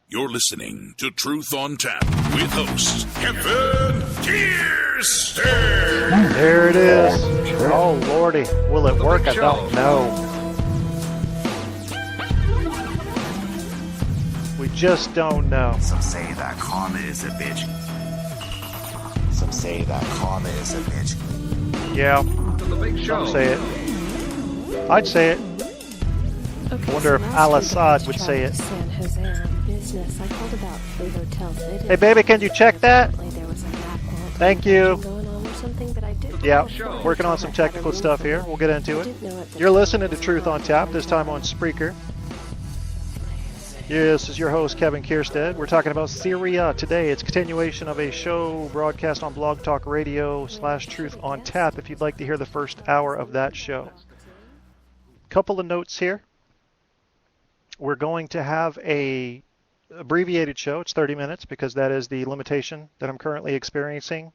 You're listening to Truth on Tap with host Kevin Kirsten. There it is. Oh, Lordy. Will it work? I don't know. We just don't know. Some say that karma is a bitch. Some say that karma is a bitch. Yeah. Some say it. I'd say it. Okay, I wonder if Al-Assad would say it. San Jose on business. I called about 3 hotels. Hey, baby, can you check that? There was a Thank you. going on or something, but I did Yeah, working on some technical stuff here. We'll get into it. You're listening to Truth on Tap, this time on Spreaker. Yes, this is your host, Kevin Kierstead. We're talking about Syria today. It's a continuation of a show broadcast on Blog Talk Radio / Truth on Tap if you'd like to hear the first hour of that show. Couple of notes here. We're going to have a abbreviated show. It's 30 minutes because that is the limitation that I'm currently experiencing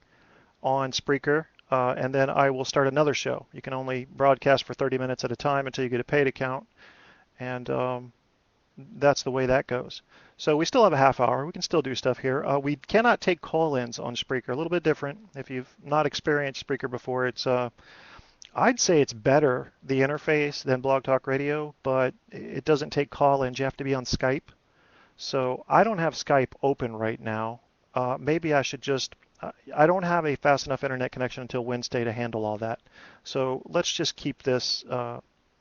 on Spreaker. And then I will start another show. You can only broadcast for 30 minutes at a time until you get a paid account. And that's the way that goes. So we still have a half hour. We can still do stuff here. We cannot take call-ins on Spreaker. A little bit different. If you've not experienced Spreaker before, it's I'd say it's better, the interface, than Blog Talk Radio, but it doesn't take call-ins. You have to be on Skype. So I don't have Skype open right now. Maybe I should just, I don't have a fast enough internet connection until Wednesday to handle all that. So let's just keep this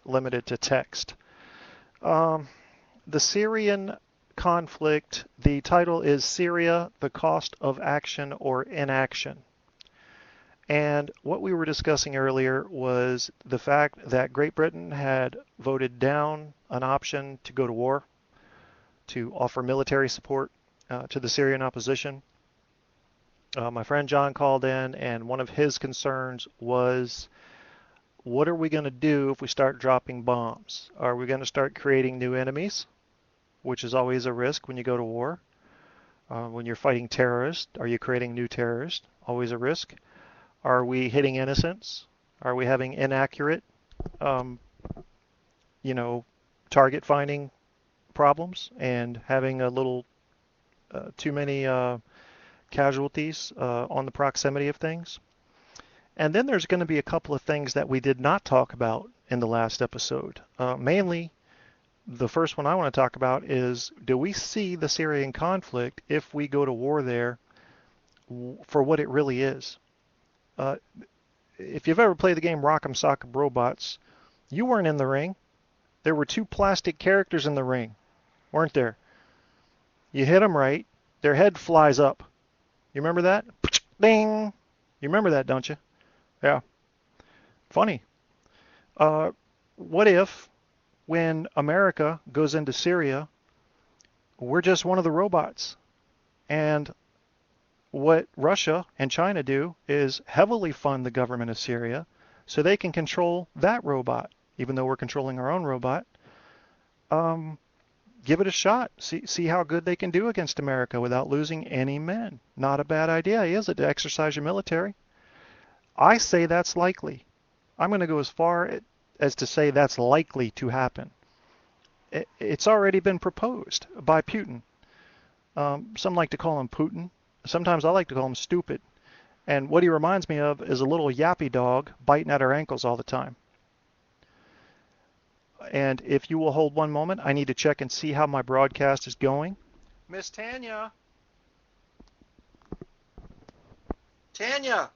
limited to text. The Syrian conflict, the title is Syria, the Cost of Action or Inaction. And what we were discussing earlier was the fact that Great Britain had voted down an option to go to war, to offer military support to the Syrian opposition. My friend John called in, and one of his concerns was, what are we going to do if we start dropping bombs? Are we going to start creating new enemies, which is always a risk when you go to war? When you're fighting terrorists, are you creating new terrorists? Always a risk. Are we hitting innocents? Are we having inaccurate, target finding problems and having a little too many casualties on the proximity of things? And then there's going to be a couple of things that we did not talk about in the last episode. Mainly, the first one I want to talk about is, do we see the Syrian conflict, if we go to war there, for what it really is? If you've ever played the game Rock'em Sock'em Robots, you weren't in the ring. There were 2 plastic characters in the ring, weren't there? You hit them right, their head flies up. You remember that? Ding! You remember that, don't you? Yeah. Funny. What if, when America goes into Syria, we're just one of the robots? And what Russia and China do is heavily fund the government of Syria so they can control that robot, even though we're controlling our own robot. Give it a shot. See how good they can do against America without losing any men. Not a bad idea, is it, to exercise your military? I say that's likely. I'm going to go as far as to say that's likely to happen. It's already been proposed by Putin. Some like to call him Putin. Sometimes I like to call him stupid. And what he reminds me of is a little yappy dog biting at our ankles all the time. And if you will hold one moment, I need to check and see how my broadcast is going. Miss Tanya. Tanya.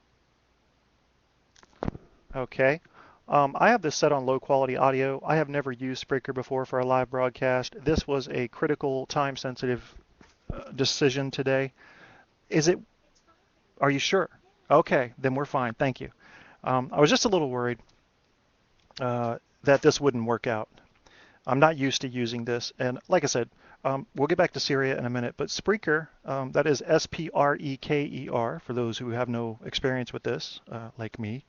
Okay. I have this set on low quality audio. I have never used Spreaker before for a live broadcast. This was a critical, time sensitive decision today. Are you sure? Okay, then we're fine. Thank you. I was just a little worried that this wouldn't work out. I'm not used to using this. And like I said, we'll get back to Syria in a minute. But Spreaker, that is Spreaker, for those who have no experience with this, like me.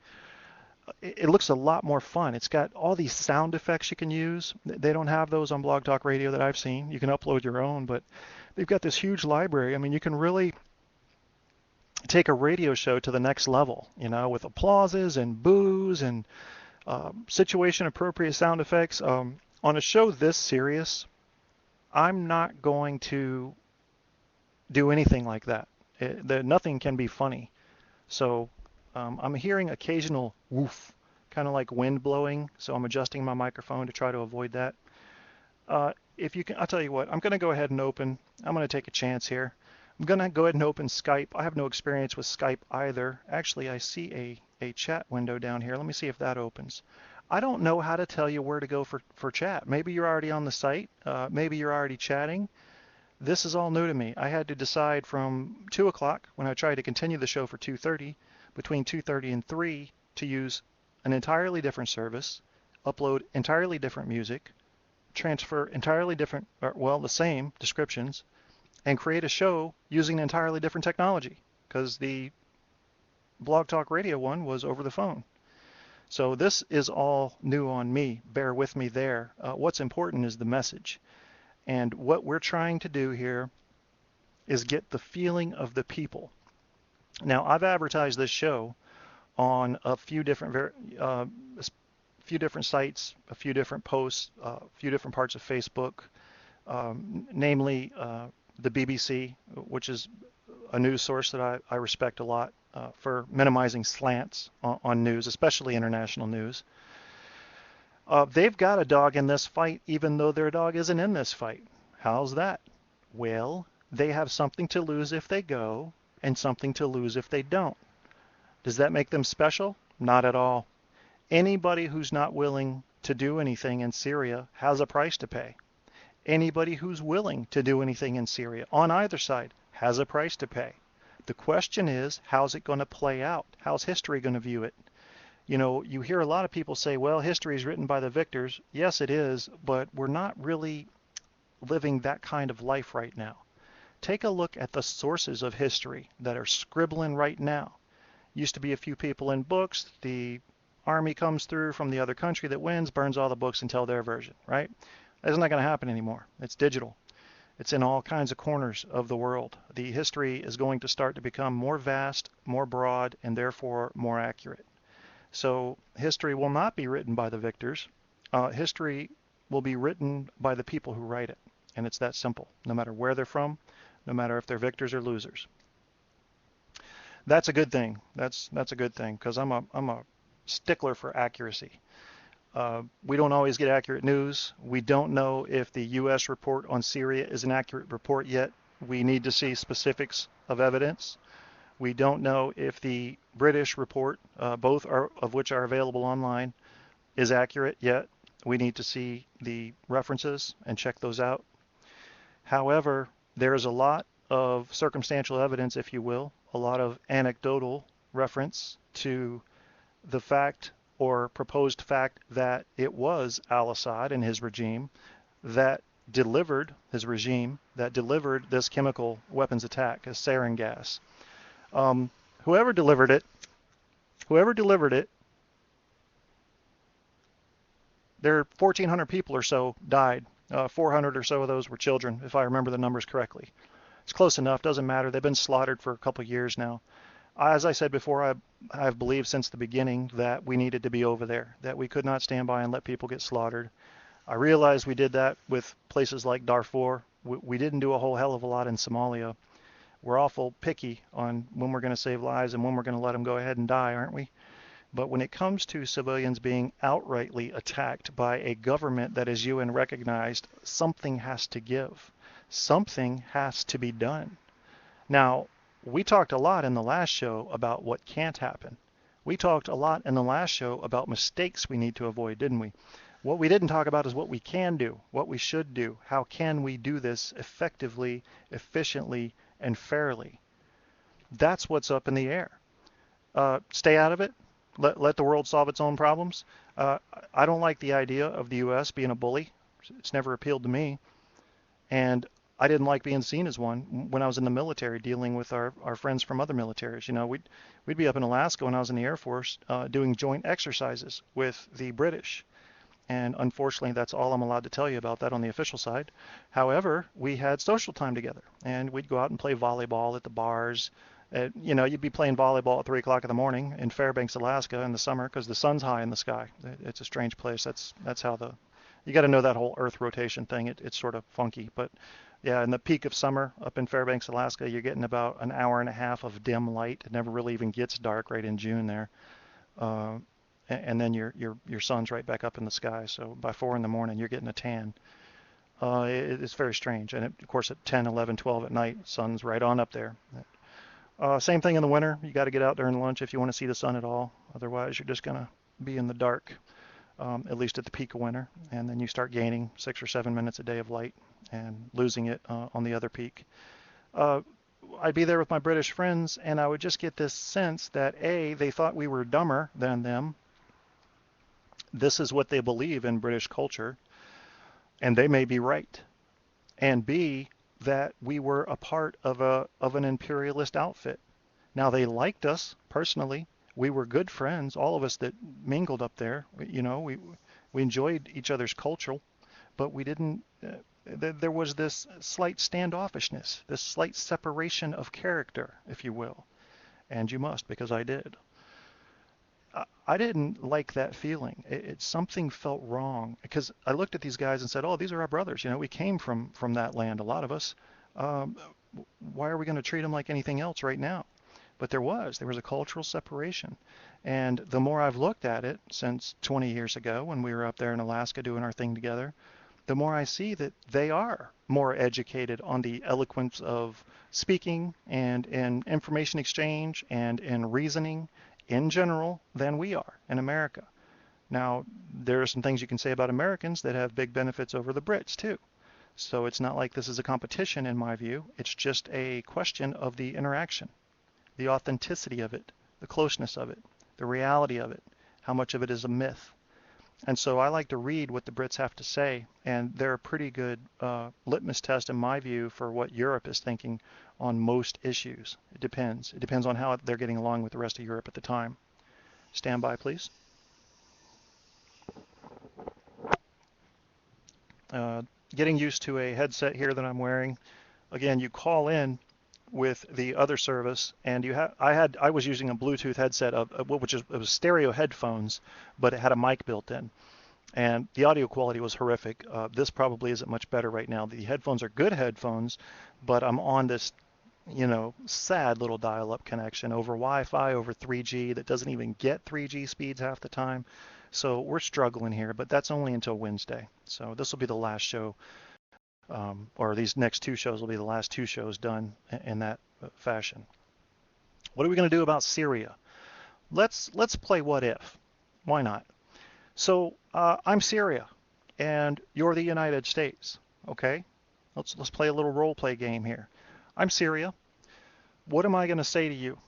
It looks a lot more fun. It's got all these sound effects you can use. They don't have those on Blog Talk Radio that I've seen. You can upload your own, but they've got this huge library. I mean, you can really take a radio show to the next level, with applauses and boos and situation appropriate sound effects. On a show this serious, I'm not going to do anything like that. Nothing can be funny. So I'm hearing occasional woof, kind of like wind blowing. So I'm adjusting my microphone to try to avoid that. If you can, I'll tell you what, I'm going to go ahead and I'm going to take a chance here. I'm going to go ahead and open Skype. I have no experience with Skype either. Actually, I see a chat window down here. Let me see if that opens. I don't know how to tell you where to go for chat. Maybe you're already on the site. Maybe you're already chatting. This is all new to me. I had to decide from 2 o'clock when I tried to continue the show for 2:30, between 2:30 and 3, to use an entirely different service, upload entirely different music, transfer entirely different, well, the same descriptions, and create a show using entirely different technology, because the Blog Talk Radio one was over the phone. So this is all new on me. Bear with me there. What's important is the message. And what we're trying to do here is get the feeling of the people. Now, I've advertised this show on a few different sites, a few different posts, a few different parts of Facebook, namely the BBC, which is a news source that I respect a lot for minimizing slants on news, especially international news. They've got a dog in this fight, even though their dog isn't in this fight. How's that? Well, they have something to lose if they go and something to lose if they don't. Does that make them special? Not at all. Anybody who's not willing to do anything in Syria has a price to pay. Anybody who's willing to do anything in Syria, on either side, has a price to pay. The question is, how's it going to play out? How's history going to view it? You know, you hear a lot of people say, well, history is written by the victors. Yes, it is, but we're not really living that kind of life right now. Take a look at the sources of history that are scribbling right now. Used to be a few people in books. The army comes through from the other country that wins, burns all the books and tell their version, right? That's not going to happen anymore. It's digital. It's in all kinds of corners of the world. The history is going to start to become more vast, more broad, and therefore more accurate. So history will not be written by the victors. History will be written by the people who write it. And it's that simple, no matter where they're from, no matter if they're victors or losers. That's a good thing. That's a good thing, because I'm a stickler for accuracy. We don't always get accurate news. We don't know if the U.S. report on Syria is an accurate report yet. We need to see specifics of evidence. We don't know if the British report, both of which are available online, is accurate yet. We need to see the references and check those out. However, there is a lot of circumstantial evidence, if you will, a lot of anecdotal reference to the fact or proposed fact that it was al-Assad and his regime that delivered this chemical weapons attack, a sarin gas. Whoever delivered it, there 1,400 people or so died. 400 or so of those were children, if I remember the numbers correctly. It's close enough, doesn't matter. They've been slaughtered for a couple of years now. As I said before, I've believed since the beginning that we needed to be over there, that we could not stand by and let people get slaughtered. I realized we did that with places like Darfur. We didn't do a whole hell of a lot in Somalia. We're awful picky on when we're going to save lives and when we're going to let them go ahead and die, aren't we? But when it comes to civilians being outrightly attacked by a government that is UN recognized, something has to give. Something has to be done. Now, we talked a lot in the last show about what can't happen. We talked a lot in the last show about mistakes we need to avoid, didn't we? What we didn't talk about is what we can do, what we should do. How can we do this effectively, efficiently, and fairly? That's what's up in the air. Stay out of it. Let the world solve its own problems. I don't like the idea of the U.S. being a bully. It's never appealed to me. And I didn't like being seen as one when I was in the military dealing with our friends from other militaries. You know, we'd be up in Alaska when I was in the Air Force doing joint exercises with the British. And unfortunately, that's all I'm allowed to tell you about that on the official side. However, we had social time together, and we'd go out and play volleyball at the bars. You know, you'd be playing volleyball at 3 o'clock in the morning in Fairbanks, Alaska in the summer because the sun's high in the sky. It's a strange place. That's how the You got to know that whole Earth rotation thing. It's sort of funky, but yeah, in the peak of summer up in Fairbanks, Alaska, you're getting about an hour and a half of dim light. It never really even gets dark right in June there. And then your sun's right back up in the sky. So by 4 in the morning, you're getting a tan. It's very strange. And of course, at 10, 11, 12 at night, sun's right on up there. Same thing in the winter. You got to get out during lunch if you want to see the sun at all. Otherwise, you're just going to be in the dark, at least at the peak of winter. And then you start gaining 6 or 7 minutes a day of light and losing it on the other peak. I'd be there with my British friends, and I would just get this sense that, A, they thought we were dumber than them. This is what they believe in British culture, and they may be right. And B, that we were a part of an imperialist outfit. Now, they liked us personally. We were good friends, all of us that mingled up there. You know, we enjoyed each other's culture, but we didn't. There was this slight standoffishness, this slight separation of character, if you will. And you must, because I did. I didn't like that feeling. Something felt wrong, because I looked at these guys and said, oh, these are our brothers. You know, we came from that land, a lot of us. Why are we going to treat them like anything else right now? But there was a cultural separation. And the more I've looked at it since 20 years ago when we were up there in Alaska doing our thing together, the more I see that they are more educated on the eloquence of speaking and in information exchange and in reasoning in general than we are in America. Now, there are some things you can say about Americans that have big benefits over the Brits too. So it's not like this is a competition in my view. It's just a question of the interaction, the authenticity of it, the closeness of it, the reality of it, how much of it is a myth. And so I like to read what the Brits have to say, and they're a pretty good litmus test in my view for what Europe is thinking on most issues. It depends. It depends on how they're getting along with the rest of Europe at the time. Stand by, please. Getting used to a headset here that I'm wearing. Again, you call in with the other service, and I was using a Bluetooth headset it was stereo headphones, but it had a mic built in, and the audio quality was horrific. This probably isn't much better right now. The headphones are good headphones, but I'm on this, sad little dial-up connection over Wi-Fi, over 3G that doesn't even get 3G speeds half the time. So we're struggling here, but that's only until Wednesday. So this will be the last show. Or these next 2 shows will be the last 2 shows done in that fashion. What are we going to do about Syria? Let's play what if. Why not? So I'm Syria, and you're the United States. Okay? Let's play a little role play game here. I'm Syria. What am I going to say to you?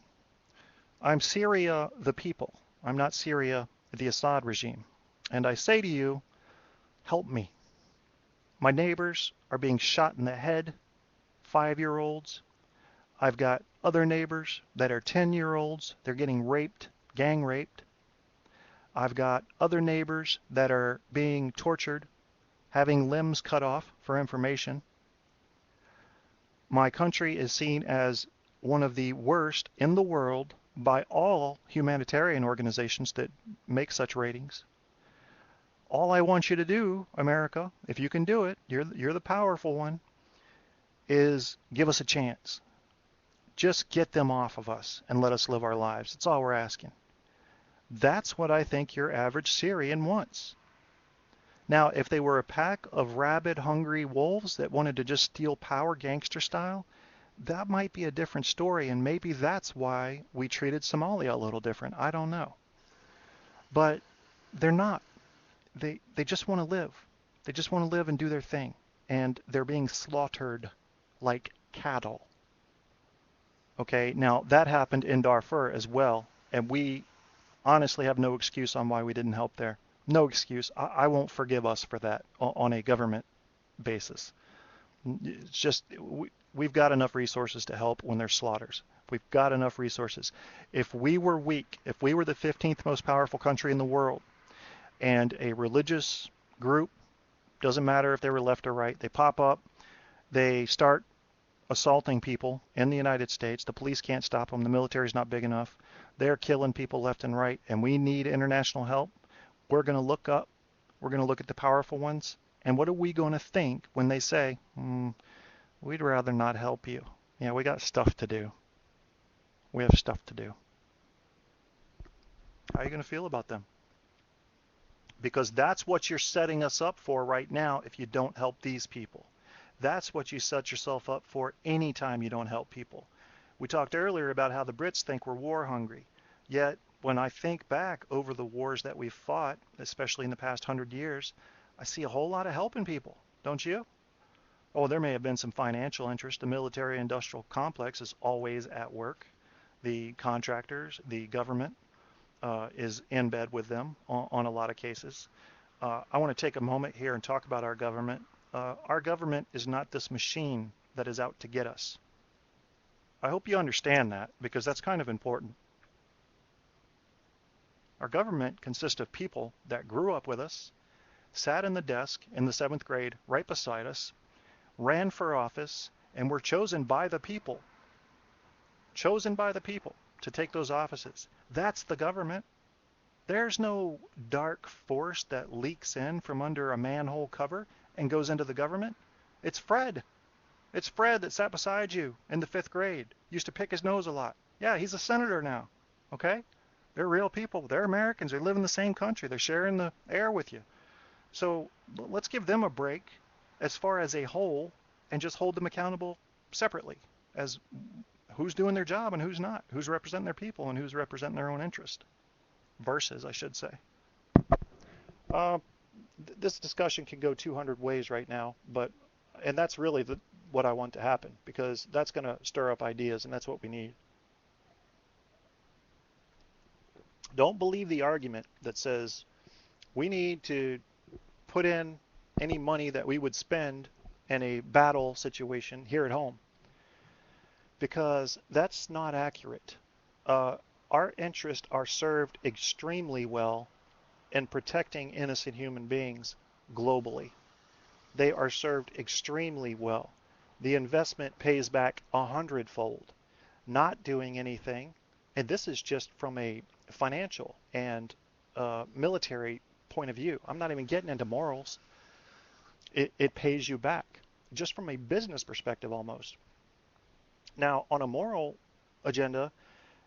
I'm Syria, the people. I'm not Syria, the Assad regime. And I say to you, help me. My neighbors are being shot in the head, 5-year-olds. I've got other neighbors that are 10-year-olds. They're getting raped, gang raped. I've got other neighbors that are being tortured, having limbs cut off for information. My country is seen as one of the worst in the world by all humanitarian organizations that make such ratings. All I want you to do, America, if you can do it, you're the powerful one, is give us a chance. Just get them off of us and let us live our lives. That's all we're asking. That's what I think your average Syrian wants. Now, if they were a pack of rabid, hungry wolves that wanted to just steal power gangster style, that might be a different story, and maybe that's why we treated Somalia a little different. I don't know. But they're not. They just want to live. They just want to live and do their thing. And they're being slaughtered like cattle. Okay, now that happened in Darfur as well. And we honestly have no excuse on why we didn't help there. No excuse. I won't forgive us for that on a government basis. It's just, we've got enough resources to help when there's slaughters. We've got enough resources. If we were weak, if we were the 15th most powerful country in the world, and a religious group, doesn't matter if they were left or right, they pop up, they start assaulting people in the United States. The police can't stop them. The military's not big enough. They're killing people left and right, and we need international help. We're going to look up We're going to look at the powerful ones. And what are we going to think when they say, we'd rather not help you? Yeah, we got stuff to do. We have stuff to do. How are you going to feel about them? Because that's what you're setting us up for right now if you don't help these people. That's what you set yourself up for anytime you don't help people. We talked earlier about how the Brits think we're war hungry. Yet, when I think back over the wars that we've fought, especially in the past 100 years, I see a whole lot of helping people, don't you? Oh, there may have been some financial interest. The military-industrial complex is always at work. The contractors, the government, is in bed with them on a lot of cases. I want to take a moment here and talk about our government. Our government is not this machine that is out to get us. I hope you understand that, because that's kind of important. Our government consists of people that grew up with us, sat in the desk in the 7th grade right beside us, ran for office, and were chosen by the people. Chosen by the people to take those offices. That's the government. There's no dark force that leaks in from under a manhole cover and goes into the government. It's Fred. It's Fred that sat beside you in the 5th grade. Used to pick his nose a lot. Yeah, he's a senator now. Okay? They're real people. They're Americans. They live in the same country. They're sharing the air with you. So let's give them a break as far as a whole and just hold them accountable separately as who's doing their job and who's not, who's representing their people and who's representing their own interest. Versus, I should say. This discussion can go 200 ways right now, and that's really what I want to happen, because that's going to stir up ideas, and that's what we need. Don't believe the argument that says we need to put in any money that we would spend in a battle situation here at home, because that's not accurate. Our interests are served extremely well in protecting innocent human beings globally. They are served extremely well. The investment pays back 100-fold. Not doing anything, and this is just from a financial and military point of view. I'm not even getting into morals. It pays you back, just from a business perspective almost. Now, on a moral agenda,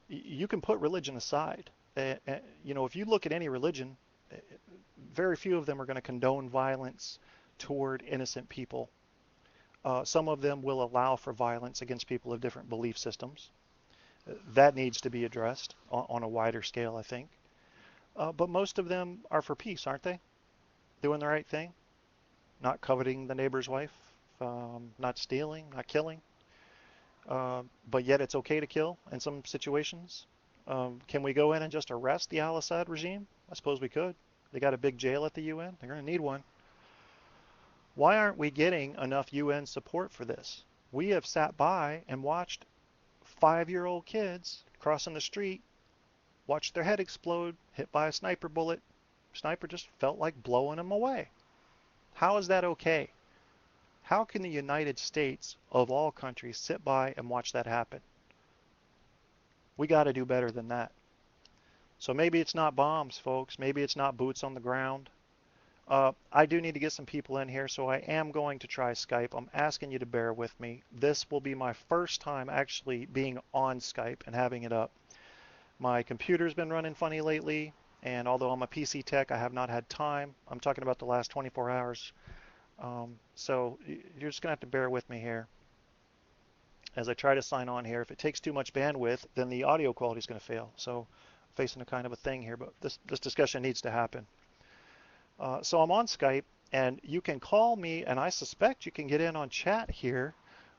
you can put religion aside. If you look at any religion, very few of them are going to condone violence toward innocent people. Some of them will allow for violence against people of different belief systems. That needs to be addressed on a wider scale, I think. But most of them are for peace, aren't they? Doing the right thing, not coveting the neighbor's wife, not stealing, not killing. But yet it's okay to kill in some situations. Can we go in and just arrest the al-Assad regime? I suppose we could. They got a big jail at the UN. They're going to need one. Why aren't we getting enough UN support for this? We have sat by and watched 5-year-old kids crossing the street, watch their head explode, hit by a sniper bullet. Sniper just felt like blowing them away. How is that okay? How can the United States, of all countries, sit by and watch that happen? We got to do better than that. So maybe it's not bombs, folks. Maybe it's not boots on the ground. I do need to get some people in here, so I am going to try Skype. I'm asking you to bear with me. This will be my first time actually being on Skype and having it up. My computer's been running funny lately, and although I'm a PC tech, I have not had time. I'm talking about the last 24 hours. So you're just going to have to bear with me here as I try to sign on here. If it takes too much bandwidth, then the audio quality is going to fail. So facing a kind of a thing here, but this discussion needs to happen. So I'm on Skype, and you can call me, and I suspect you can get in on chat here.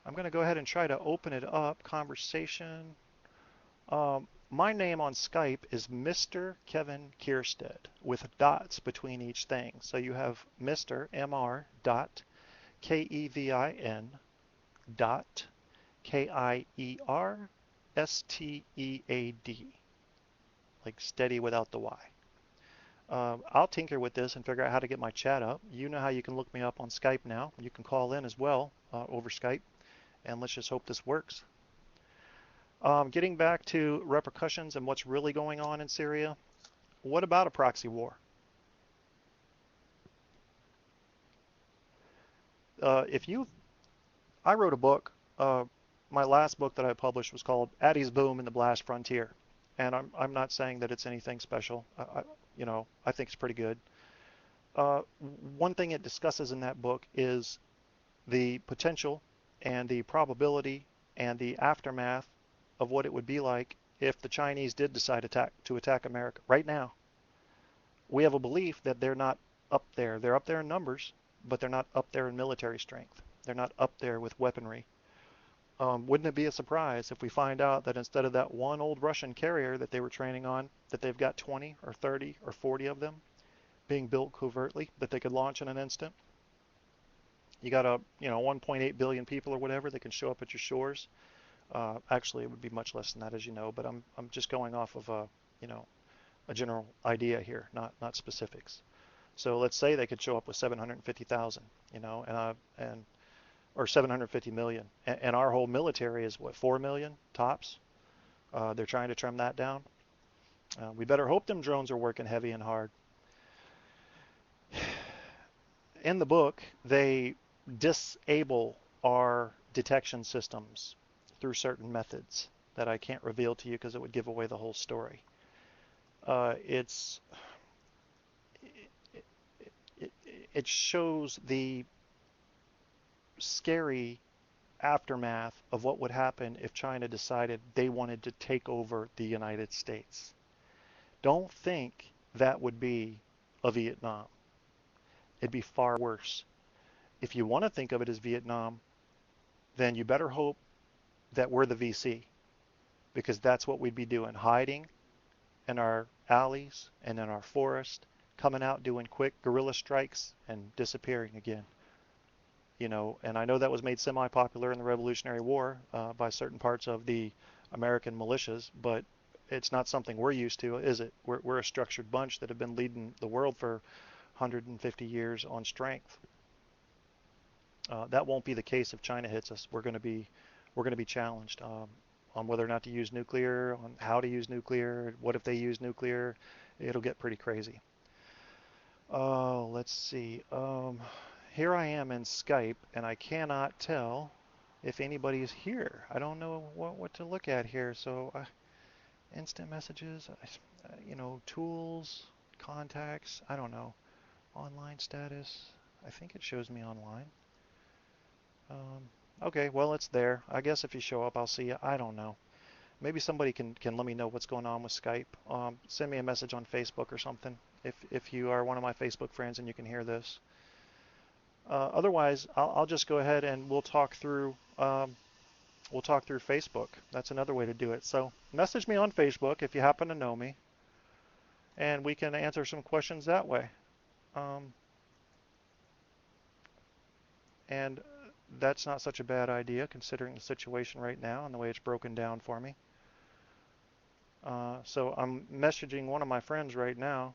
I'm going to go ahead and try to open it up, conversation. My name on Skype is Mr. Kevin Kierstead with dots between each thing. So you have Mr. Mr. dot Kevin dot Kierstead, like steady without the Y. I'll tinker with this and figure out how to get my chat up. You know how you can look me up on Skype now. You can call in as well over Skype, and let's just hope this works. Getting back to repercussions and what's really going on in Syria, what about a proxy war? If you, I wrote a book. My last book that I published was called Addie's Boom and the Blast Frontier, and I'm not saying that it's anything special. I think it's pretty good. Uh, One thing it discusses in that book is the potential and the probability and the aftermath of what it would be like if the Chinese did decide to attack America. Right now, we have a belief that they're not up there. They're up there in numbers, but they're not up there in military strength. They're not up there with weaponry. Wouldn't it be a surprise if we find out that instead of that one old Russian carrier that they were training on, that they've got 20 or 30 or 40 of them being built covertly that they could launch in an instant? You got 1.8 billion people or whatever that can show up at your shores. Actually, it would be much less than that, as you know, but I'm just going off of a general idea here, not specifics. So let's say they could show up with 750,000, and or 750 million, and our whole military is what, 4 million tops. They're trying to trim that down. We better hope them drones are working heavy and hard. In the book, they disable our detection systems through certain methods that I can't reveal to you because it would give away the whole story. It shows the scary aftermath of what would happen if China decided they wanted to take over the United States. Don't think that would be a Vietnam. It'd be far worse. If you want to think of it as Vietnam, then you better hope that we're the VC, because that's what we'd be doing, hiding in our alleys and in our forest, coming out doing quick guerrilla strikes and disappearing again. And I know that was made semi-popular in the Revolutionary War by certain parts of the American militias, but it's not something we're used to, is it? We're a structured bunch that have been leading the world for 150 years on strength. That won't be the case if China hits us. We're going to be challenged on whether or not to use nuclear, on how to use nuclear, what if they use nuclear. It'll get pretty crazy. Let's see. Here I am in Skype, and I cannot tell if anybody's here. I don't know what to look at here. So instant messages, tools, contacts, I don't know. Online status, I think it shows me online. Okay, well, it's there. I guess if you show up, I'll see you. I don't know. Maybe somebody can let me know what's going on with Skype. Send me a message on Facebook or something if you are one of my Facebook friends and you can hear this. Otherwise, I'll just go ahead and we'll talk through Facebook. That's another way to do it. So message me on Facebook if you happen to know me, and we can answer some questions that way. And that's not such a bad idea considering the situation right now and the way it's broken down for me. So I'm messaging one of my friends right now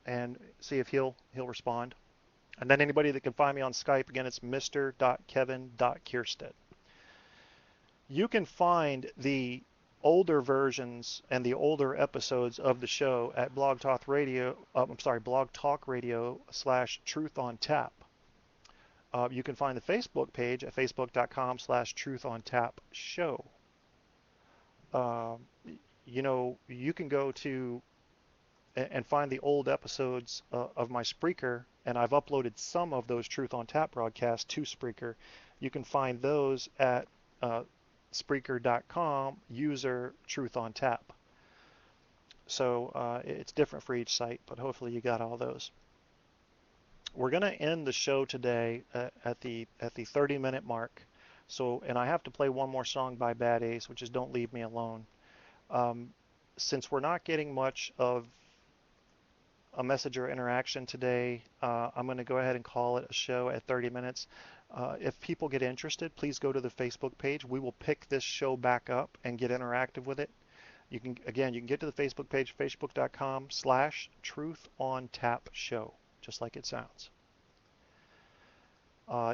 and see if he'll respond. And then anybody that can find me on Skype, again, it's mr.kevin.kierstead. You can find the older versions and the older episodes of the show at Blog Talk Radio /Truth on Tap. You can find the Facebook page at facebook.com/Truth on Tap show. You can go to and find the old episodes of my Spreaker, and I've uploaded some of those Truth on Tap broadcasts to Spreaker. You can find those at Spreaker.com user Truth on Tap. So it's different for each site, but hopefully you got all those. We're going to end the show today at the 30-minute mark. So, and I have to play one more song by Bad Ace, which is "Don't Leave Me Alone." Since we're not getting much of a messenger interaction today, I'm going to go ahead and call it a show at 30 minutes. If people get interested, please go to the Facebook page. We will pick this show back up and get interactive with it. You can get to the Facebook page, facebook.com/Truth on Tap show, just like it sounds.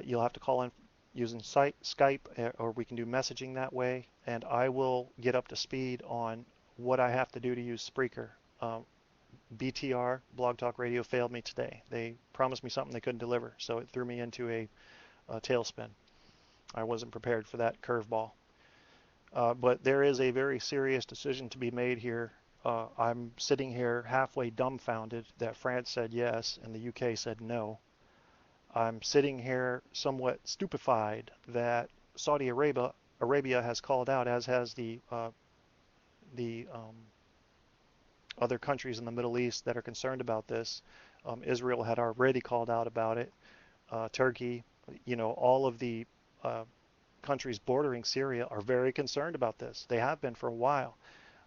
You'll have to call in using Skype, or we can do messaging that way, and I will get up to speed on what I have to do to use Spreaker. BTR, Blog Talk Radio, failed me today. They promised me something they couldn't deliver, so it threw me into a tailspin. I wasn't prepared for that curveball. But there is a very serious decision to be made here. I'm sitting here halfway dumbfounded that France said yes and the UK said no. I'm sitting here somewhat stupefied that Saudi Arabia has called out, as has the other countries in the Middle East that are concerned about this. Israel had already called out about it. Turkey, all of the countries bordering Syria are very concerned about this. They have been for a while.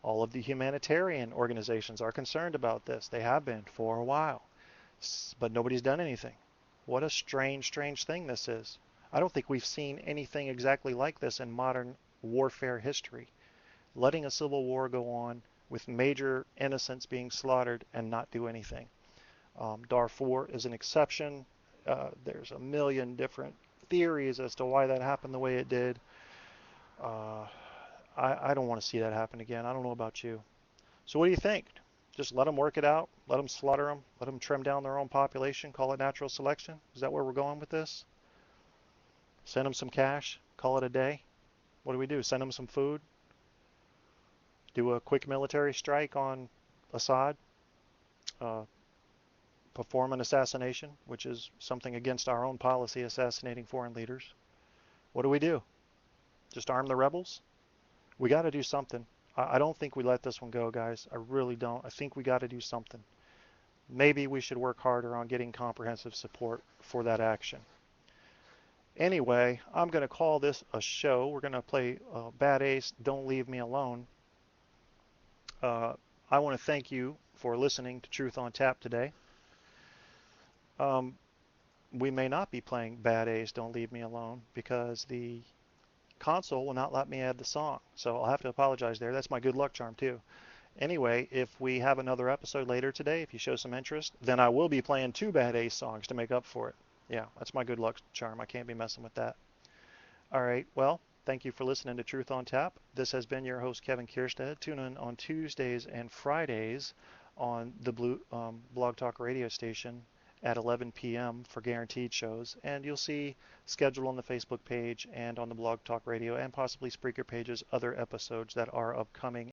All of the humanitarian organizations are concerned about this. They have been for a while. But nobody's done anything. What a strange, strange thing this is. I don't think we've seen anything exactly like this in modern warfare history. Letting a civil war go on with major innocents being slaughtered and not do anything. Darfur is an exception. There's a million different theories as to why that happened the way it did. I don't want to see that happen again. I don't know about you. So what do you think? Just let them work it out, let them slaughter them, let them trim down their own population, call it natural selection? Is that where we're going with this? Send them some cash, call it a day? What do we do? Send them some food? Do a quick military strike on Assad? Perform an assassination, which is something against our own policy, assassinating foreign leaders? What do we do? Just arm the rebels? We got to do something. I don't think we let this one go, guys. I really don't. I think we got to do something. Maybe we should work harder on getting comprehensive support for that action. Anyway, I'm going to call this a show. We're going to play Bad Ace, Don't Leave Me Alone. I want to thank you for listening to Truth on Tap today. We may not be playing Bad Ace, Don't Leave Me Alone, because the console will not let me add the song. So I'll have to apologize there. That's my good luck charm too. Anyway, if we have another episode later today, if you show some interest, then I will be playing 2 Bad Ace songs to make up for it. Yeah, that's my good luck charm. I can't be messing with that. All right, well, thank you for listening to Truth on Tap. This has been your host, Kevin Kierstead. Tune in on Tuesdays and Fridays on the Blog Talk radio station at 11 p.m. for guaranteed shows, and you'll see scheduled on the Facebook page and on the Blog Talk Radio and possibly Spreaker pages other episodes that are upcoming